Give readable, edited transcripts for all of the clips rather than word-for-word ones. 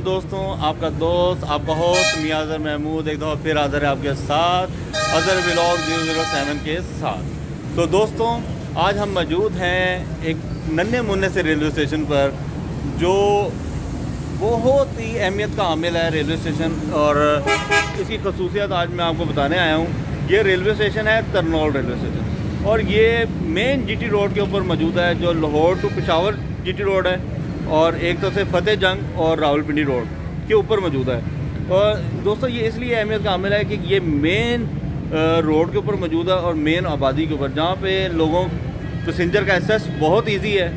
दोस्तों, आपका दोस्त, आपका होस्ट मियां अजहर महमूद एक दफ़ा फिर हाज़िर है आपके साथ अजहर व्लॉग 007 के साथ। तो दोस्तों, आज हम मौजूद हैं एक नन्हे मुन्ने से रेलवे स्टेशन पर, जो बहुत ही अहमियत का हामिल है रेलवे स्टेशन, और इसकी खसूसियत आज मैं आपको बताने आया हूँ। ये रेलवे स्टेशन है तरनौल रेलवे स्टेशन, और ये मेन जीटी रोड के ऊपर मौजूद है, जो Lahore to Peshawar GT road है, और एक तो से फतेह जंग और रावलपिंडी रोड के ऊपर मौजूद है। और दोस्तों, ये इसलिए अहमियत का हामिल है कि ये मेन रोड के ऊपर मौजूद है और मेन आबादी के ऊपर, जहाँ पे लोगों पैसेंजर का एक्सेस बहुत इजी है।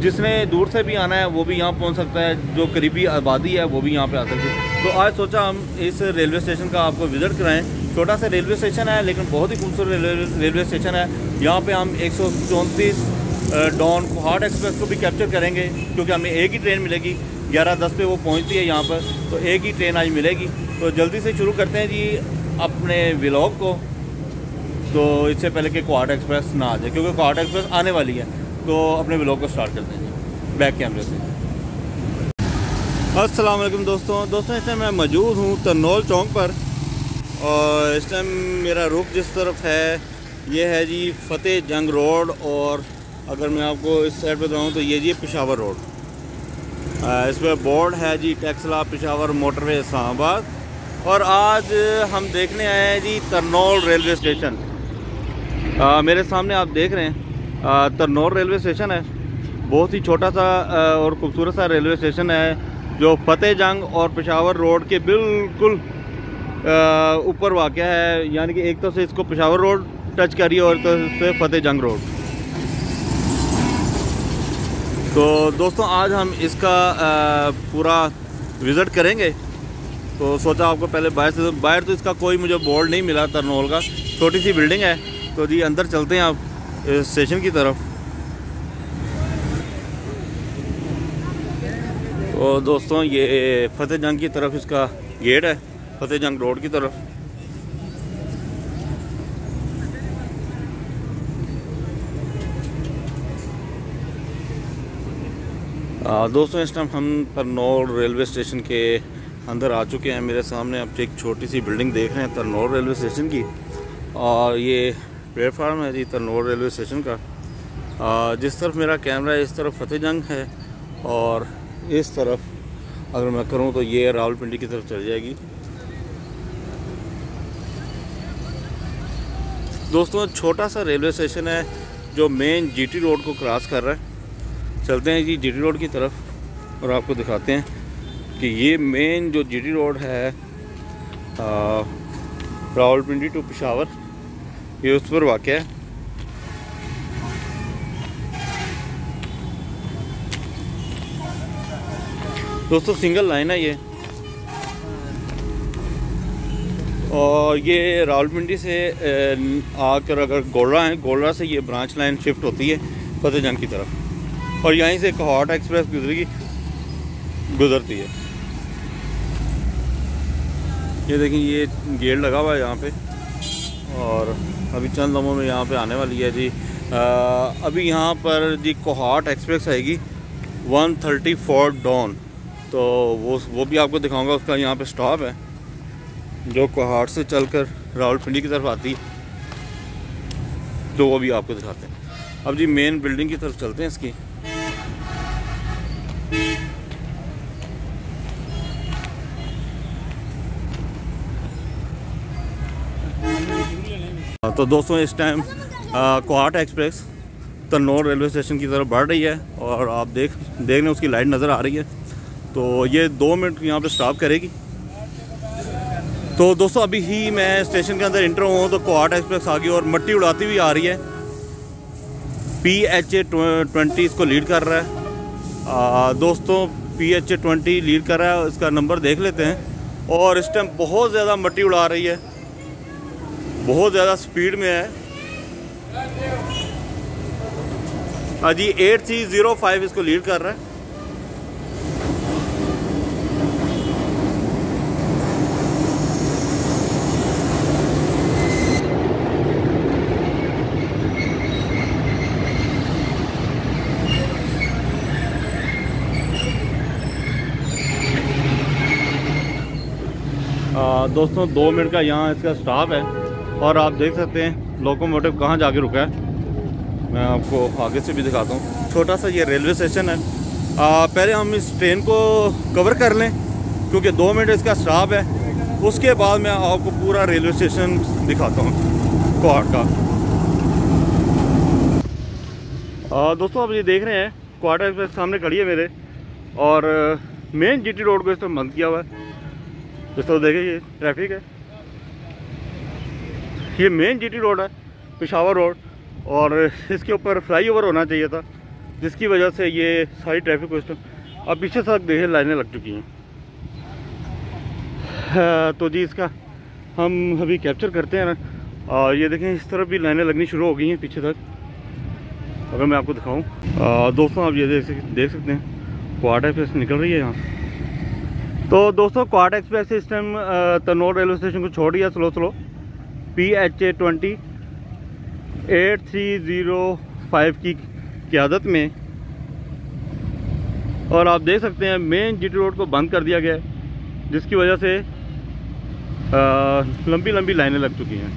जिसने दूर से भी आना है वो भी यहाँ पहुँच सकता है, जो करीबी आबादी है वो भी यहाँ पे आ सकती है। तो आज सोचा हम इस रेलवे स्टेशन का आपको विज़िट कराएं। छोटा सा रेलवे स्टेशन है, लेकिन बहुत ही खूबसूरत रेलवे स्टेशन है। यहाँ पे हम 134 डॉन कोहाट एक्सप्रेस को भी कैप्चर करेंगे, क्योंकि हमें एक ही ट्रेन मिलेगी। 11:10 पे वो पहुँचती है यहाँ पर, तो एक ही ट्रेन आज मिलेगी। तो जल्दी से शुरू करते हैं जी अपने व्लॉग को, तो इससे पहले कि कोहाट एक्सप्रेस ना आ जाए, क्योंकि कोहाट एक्सप्रेस आने वाली है। तो अपने व्लॉग को स्टार्ट करते हैं बैक कैमरे से। अस्सलाम वालेकुम दोस्तों, इस टाइम मैं मौजूद हूँ तरनौल चौक पर, और इस टाइम मेरा रुख जिस तरफ है ये है जी फतेह जंग रोड, और अगर मैं आपको इस साइड पे बताऊँ तो ये जी पेशावर रोड। इस पर बोर्ड है जी टैक्सला पेशावर मोटरवे इस्लामाबाद। और आज हम देखने आए हैं जी तरनौल रेलवे स्टेशन। मेरे सामने आप देख रहे हैं तरनौल रेलवे स्टेशन है। बहुत ही छोटा सा और ख़ूबसूरत सा रेलवे स्टेशन है, जो फतेह जंग और पेशावर रोड के बिल्कुल ऊपर वाक़ है। यानी कि एक तो से इसको पेशावर रोड टच करिए और तो से फतेह जंग रोड। तो दोस्तों, आज हम इसका पूरा विज़िट करेंगे। तो सोचा आपको पहले बाहर तो इसका कोई मुझे बोर्ड नहीं मिला तरनौल का, छोटी सी बिल्डिंग है। तो जी अंदर चलते हैं आप स्टेशन की तरफ। तो दोस्तों, ये फतेह जंग की तरफ इसका गेट है, फतेह जंग रोड की तरफ। दोस्तों, इस टाइम हम तरनौल रेलवे स्टेशन के अंदर आ चुके हैं। मेरे सामने आप एक छोटी सी बिल्डिंग देख रहे हैं तरनौल रेलवे स्टेशन की, और ये प्लेटफार्म है जी तरनौल रेलवे स्टेशन का। जिस तरफ मेरा कैमरा है इस तरफ फतेह जंग है, और इस तरफ अगर मैं करूं तो ये रावलपिंडी की तरफ चल जाएगी। दोस्तों, छोटा सा रेलवे स्टेशन है जो मेन जीटी रोड को क्रॉस कर रहा है। चलते हैं जी जीटी रोड की तरफ और आपको दिखाते हैं कि ये मेन जो जीटी रोड है रावलपिंडी टू पेशावर, ये उस पर वाक़ है। दोस्तों, सिंगल लाइन है ये, और ये रावलपिंडी से आकर अगर गोलरा है, गोलरा से ये ब्रांच लाइन शिफ्ट होती है फतेह जंग की तरफ, और यहीं से कोहाट एक्सप्रेस गुजरती है। ये देखिए, ये गेट लगा हुआ है यहाँ पे, और अभी चंद लम्हों में यहाँ पे आने वाली है जी। अभी यहाँ पर जी कोहाट एक्सप्रेस आएगी 134 डॉन। तो वो भी आपको दिखाऊंगा। उसका यहाँ पे स्टॉप है जो कोहाट से चलकर रावलपिंडी की तरफ आती है, तो वो भी आपको दिखाते हैं। अब जी मेन बिल्डिंग की तरफ चलते हैं इसकी। तो दोस्तों, इस टाइम कोहाट एक्सप्रेस तरनौल रेलवे स्टेशन की तरफ बढ़ रही है, और आप देख रहे हैं उसकी लाइट नज़र आ रही है। तो ये 2 मिनट यहाँ पे स्टॉप करेगी। तो दोस्तों, अभी ही मैं स्टेशन के अंदर इंटर हुआ तो कोहाट एक्सप्रेस आ गई और मट्टी उड़ाती हुई आ रही है। PHA 20 इसको लीड कर रहा है। दोस्तों, PHA 20 लीड कर रहा है। इसका नंबर देख लेते हैं। और इस टाइम बहुत ज़्यादा मट्टी उड़ा रही है, बहुत ज़्यादा स्पीड में है। जी 8305 इसको लीड कर रहा है। दोस्तों 2 मिनट का यहाँ इसका स्टॉप है और आप देख सकते हैं लोकोमोटिव कहाँ जाके रुका है। मैं आपको आगे से भी दिखाता हूँ। छोटा सा ये रेलवे स्टेशन है। पहले हम इस ट्रेन को कवर कर लें क्योंकि 2 मिनट इसका स्टॉप है, उसके बाद मैं आपको पूरा रेलवे स्टेशन दिखाता हूँ क्वाड का। दोस्तों आप ये देख रहे हैं क्वाड एक्सप्रेस सामने खड़ी है मेरे, और मेन जीटी रोड को इस तरह बंद किया हुआ है। इस तरह देखिए ये ट्रैफिक है, ये मेन जीटी रोड है पेशावर रोड, और इसके ऊपर फ्लाईओवर होना चाहिए था जिसकी वजह से ये सारी ट्रैफिक को इस तरह। अब पीछे तक देखिए लाइनें लग चुकी हैं। तो जी इसका हम अभी कैप्चर करते हैं ना, और ये देखें इस तरफ भी लाइनें लगनी शुरू हो गई हैं पीछे तक। अगर मैं आपको दिखाऊं दोस्तों, आप ये देख सकते हैं क्वाड एक्सप्रेस निकल रही है यहाँ। तो दोस्तों क्वाड एक्सप्रेस इस टाइम तनोर रेलवे स्टेशन को छोड़ दिया स्लो PHA 20 8305 की क़यादत में, और आप देख सकते हैं मेन जीटी रोड को बंद कर दिया गया है जिसकी वजह से लंबी लंबी लाइनें लग चुकी हैं।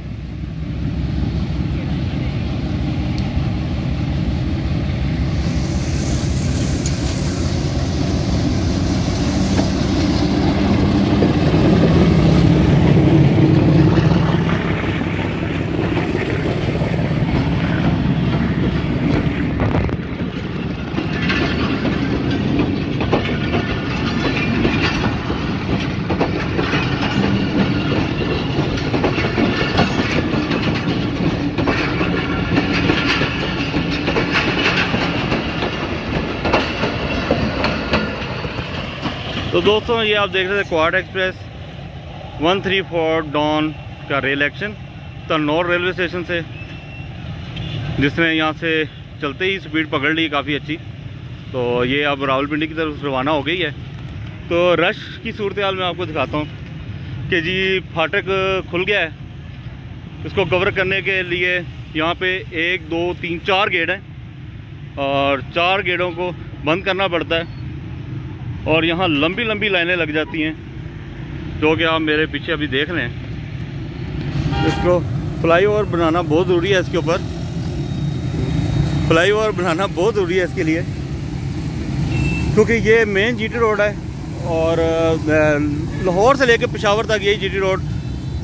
तो दोस्तों ये आप देख रहे थे क्वाड एक्सप्रेस 134 डॉन का रेल एक्शन तनोर रेलवे स्टेशन से, जिसने यहाँ से चलते ही स्पीड पकड़ ली काफ़ी अच्छी। तो ये अब रावलपिंडी की तरफ रवाना हो गई है। तो रश की सूरत हाल मैं आपको दिखाता हूँ कि जी फाटक खुल गया है। इसको कवर करने के लिए यहाँ पे 1 2 3 4 गेट हैं, और 4 गेटों को बंद करना पड़ता है, और यहाँ लंबी लंबी लाइनें लग जाती हैं जो कि आप मेरे पीछे अभी देख रहे हैं। इसको फ्लाईओवर बनाना बहुत ज़रूरी है, इसके ऊपर फ्लाईओवर बनाना बहुत ज़रूरी है इसके लिए, क्योंकि ये मेन जीटी रोड है और लाहौर से लेकर पेशावर तक यही जीटी रोड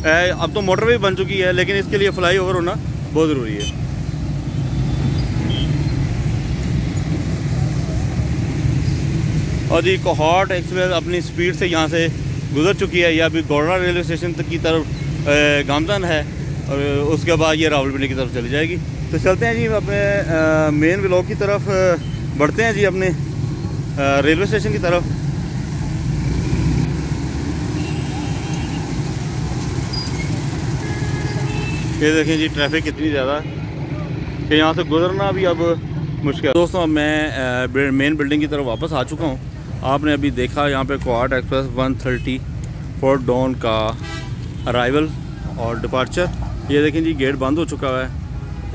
है। अब तो मोटरवे बन चुकी है, लेकिन इसके लिए फ्लाईओवर होना बहुत ज़रूरी है। और जी कोहाट एक्सप्रेस अपनी स्पीड से यहाँ से गुजर चुकी है। यह अभी गोरना रेलवे स्टेशन तक की तरफ गामजन है, और उसके बाद ये रावलपिंडी की तरफ चली जाएगी। तो चलते हैं जी अपने मेन व्लॉग की तरफ बढ़ते हैं जी, अपने रेलवे स्टेशन की तरफ। ये देखें जी ट्रैफिक कितनी ज़्यादा है कि यहाँ से गुजरना भी अब मुश्किल। दोस्तों अब मैं मेन बिल्डिंग की तरफ वापस आ चुका हूँ। आपने अभी देखा यहाँ पे क्वाड एक्सप्रेस 134 डॉन का अराइवल और डिपार्चर। ये देखें जी गेट बंद हो चुका है,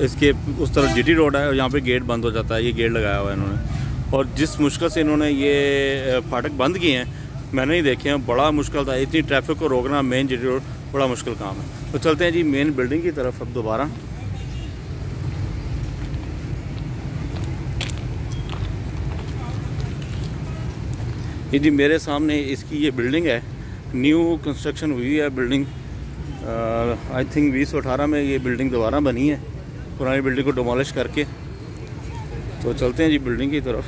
इसके उस तरफ जीटी रोड है और यहाँ पे गेट बंद हो जाता है। ये गेट लगाया हुआ है इन्होंने, और जिस मुश्किल से इन्होंने ये फाटक बंद किए हैं मैंने ही देखे हैं। बड़ा मुश्किल था, इतनी ट्रैफिक को रोकना मेन जीटी रोड बड़ा मुश्किल काम है। तो चलते हैं जी मेन बिल्डिंग की तरफ अब दोबारा। ये जी मेरे सामने इसकी ये बिल्डिंग है, न्यू कंस्ट्रक्शन हुई है बिल्डिंग। आई थिंक 2018 में ये बिल्डिंग दोबारा बनी है, पुरानी बिल्डिंग को डिमोलिश करके। तो चलते हैं जी बिल्डिंग की तरफ।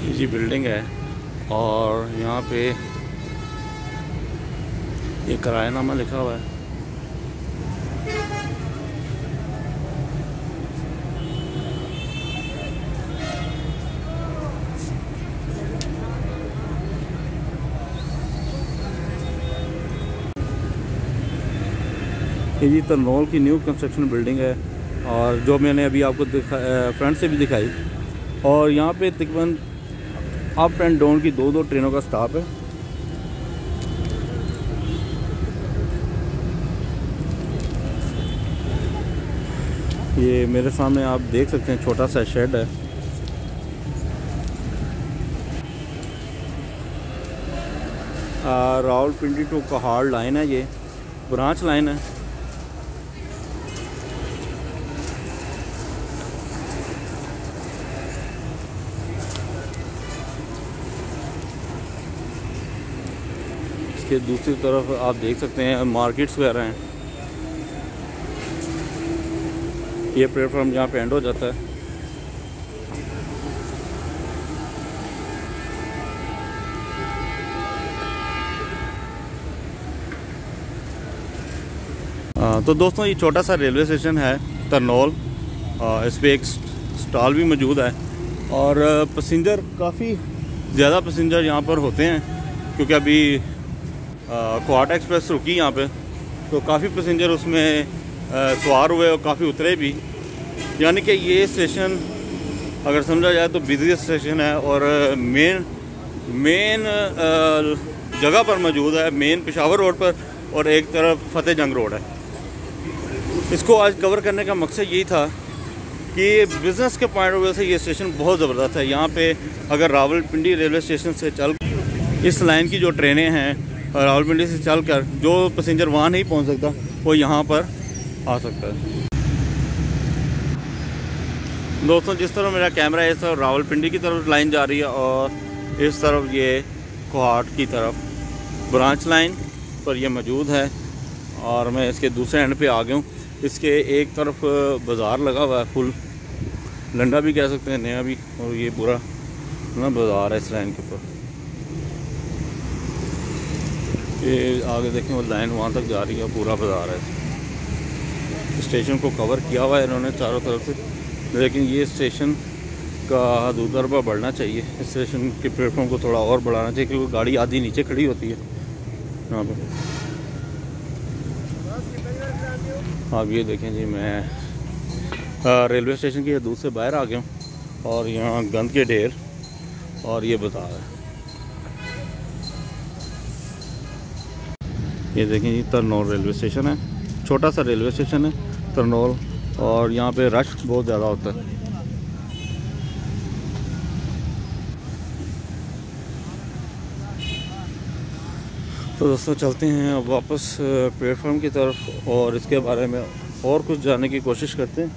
ये जी बिल्डिंग है, और यहाँ पे ये किरायानामा लिखा हुआ है। ये जी तनोर की न्यू कंस्ट्रक्शन बिल्डिंग है, और जो मैंने अभी आपको फ्रंट से भी दिखाई। और यहाँ पे तकरीबन अप एंड डाउन की 2-2 ट्रेनों का स्टॉप है। ये मेरे सामने आप देख सकते हैं छोटा सा शेड है। रावलपिंडी टू कहाड़ लाइन है, ये ब्रांच लाइन है। इसके दूसरी तरफ आप देख सकते हैं मार्केट्स वगैरह हैं। ये प्लेटफॉर्म यहाँ पे एंड हो जाता है। तो दोस्तों ये छोटा सा रेलवे स्टेशन है तरनौल। इस पर एक स्टॉल भी मौजूद है और पैसेंजर काफ़ी ज़्यादा पैसेंजर यहाँ पर होते हैं, क्योंकि अभी क्वार्ट एक्सप्रेस रुकी यहाँ पे, तो काफ़ी पैसेंजर उसमें सवार हुए और काफ़ी उतरे भी। यानी कि ये स्टेशन अगर समझा जाए तो बिज़ीएस्ट स्टेशन है और मेन जगह पर मौजूद है, मेन पेशावर रोड पर, और एक तरफ फतेह जंग रोड है। इसको आज कवर करने का मकसद यही था कि बिज़नेस के पॉइंट ऑफ व्यू से ये स्टेशन बहुत ज़बरदस्त है। यहाँ पे अगर रावलपिंडी रेलवे स्टेशन से चल इस लाइन की जो ट्रेनें हैं, रावलपिंडी से चलकर जो पैसेंजर वहाँ नहीं पहुँच सकता वो यहाँ पर आ सकता है। दोस्तों जिस तरह मेरा कैमरा है, इस तरफ रावलपिंडी की तरफ लाइन जा रही है और इस तरफ ये कोहाट की तरफ ब्रांच लाइन पर ये मौजूद है। और मैं इसके दूसरे एंड पे आ गया हूँ। इसके एक तरफ बाज़ार लगा हुआ है, फुल लंडा भी कह सकते हैं, नया भी, और ये पूरा ना बाज़ार है इस लाइन के ऊपर। ये आगे देखें वो लाइन वहाँ तक जा रही है, पूरा बाज़ार है। स्टेशन को कवर किया हुआ है इन्होंने चारों तरफ से, लेकिन ये स्टेशन का हदूद अरबा बढ़ना चाहिए। इस स्टेशन के प्लेटफॉर्म को थोड़ा और बढ़ाना चाहिए, क्योंकि गाड़ी आधी नीचे खड़ी होती है यहाँ पर। आप ये देखें जी, मैं रेलवे स्टेशन की हदूद से बाहर आ गया हूँ और यहाँ गंद के ढेर और ये बाज़ार है। ये देखें जी, तरनौल रेलवे स्टेशन है, छोटा सा रेलवे स्टेशन है तरनौल, और यहाँ पे रश बहुत ज़्यादा होता है। तो दोस्तों चलते हैं अब वापस प्लेटफॉर्म की तरफ और इसके बारे में और कुछ जानने की कोशिश करते हैं।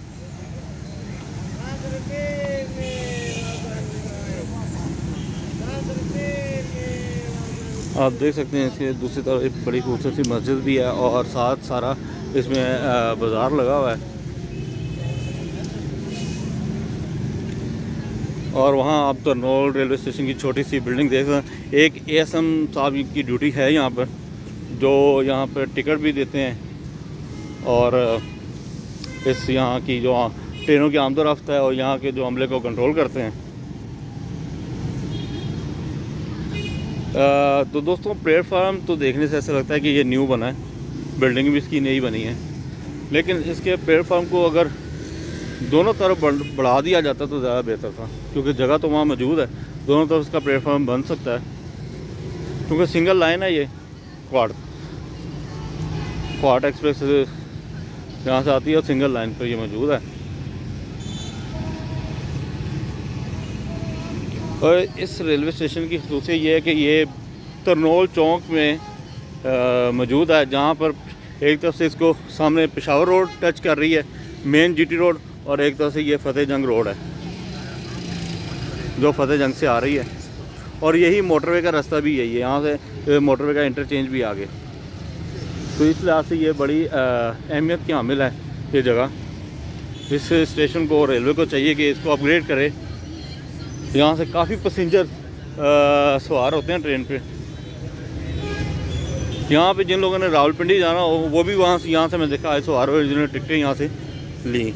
आप देख सकते हैं इसके दूसरी तरफ एक बड़ी खूबसूरत सी मस्जिद भी है और साथ सारा इसमें बाज़ार लगा हुआ है। और वहाँ आप तरनौल रेलवे स्टेशन की छोटी सी बिल्डिंग देख सकते हैं। एक एएसएम साहब की ड्यूटी है यहाँ पर, जो यहाँ पर टिकट भी देते हैं और इस यहाँ की जो ट्रेनों की आमदोरफ्त है और यहाँ के जो अमले को कंट्रोल करते हैं। तो दोस्तों प्लेटफार्म तो देखने से ऐसा लगता है कि ये न्यू बना है, बिल्डिंग भी इसकी नई बनी है, लेकिन इसके प्लेटफार्म को अगर दोनों तरफ बढ़ा दिया जाता तो ज़्यादा बेहतर था, क्योंकि जगह तो वहाँ मौजूद है, दोनों तरफ इसका प्लेटफार्म बन सकता है। क्योंकि सिंगल लाइन है ये क्वार्ट एक्सप्रेस यहाँ से आती है और सिंगल लाइन पर ये मौजूद है। और इस रेलवे स्टेशन की खसूसियत ये है कि ये तरनौल चौक में मौजूद है, जहाँ पर एक तरफ से इसको सामने पेशावर रोड टच कर रही है, मेन जीटी रोड, और एक तरफ से ये फतेह जंग रोड है जो फतेह जंग से आ रही है। और यही मोटरवे का रास्ता भी यही है, यहाँ से मोटरवे का इंटरचेंज भी आगे। तो इस लिहाज से ये बड़ी अहमियत की हामिल है ये जगह। इस स्टेशन को रेलवे को चाहिए कि इसको अपग्रेड करे। यहाँ से काफ़ी पैसेंजर सवार होते हैं ट्रेन पे। यहाँ पे जिन लोगों ने रावलपिंडी जाना हो वो भी वहाँ से, यहाँ से मैं देखा है सवार हुए जिन्होंने टिकटें यहाँ से ली।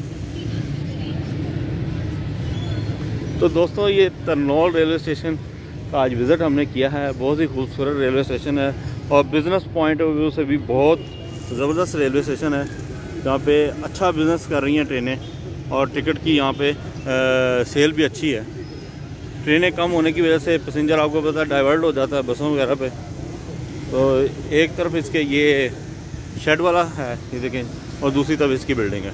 तो दोस्तों ये तरनौल रेलवे स्टेशन का आज विज़िट हमने किया है। बहुत ही खूबसूरत रेलवे स्टेशन है और बिज़नेस पॉइंट ऑफ व्यू से भी बहुत ज़बरदस्त रेलवे स्टेशन है, जहाँ पे अच्छा बिज़नेस कर रही हैं ट्रेनें और टिकट की यहाँ पे सेल भी अच्छी है। ट्रेनें कम होने की वजह से पैसेंजर आपको पता है डाइवर्ट हो जाता है बसों वगैरह पे। तो एक तरफ इसके ये शेड वाला है, ये देखें, और दूसरी तरफ इसकी बिल्डिंग है।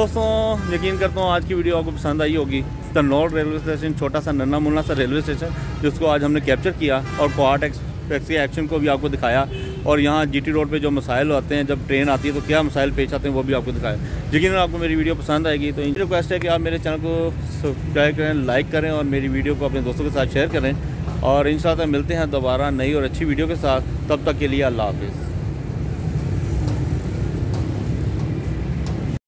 दोस्तों यकीन करता हूँ आज की वीडियो आपको पसंद आई होगी। तनौर रेलवे स्टेशन, छोटा सा नन्ना मुन्ना सा रेलवे स्टेशन जिसको आज हमने कैप्चर किया और क्वाड टैक्सी एक्शन को भी आपको दिखाया। और यहाँ जीटी रोड पे जो मसाइल आते हैं, जब ट्रेन आती है तो क्या मसाइल पेश आते हैं वो भी आपको दिखाया। यकीन आपको मेरी वीडियो पसंद आएगी तो इनकी रिक्वेस्ट है कि आप मेरे चैनल को सब्सक्राइब करें, लाइक करें और मेरी वीडियो को अपने दोस्तों के साथ शेयर करें। और इंशाअल्लाह मिलते हैं दोबारा नई और अच्छी वीडियो के साथ। तब तक के लिए अल्लाह हाफिज़।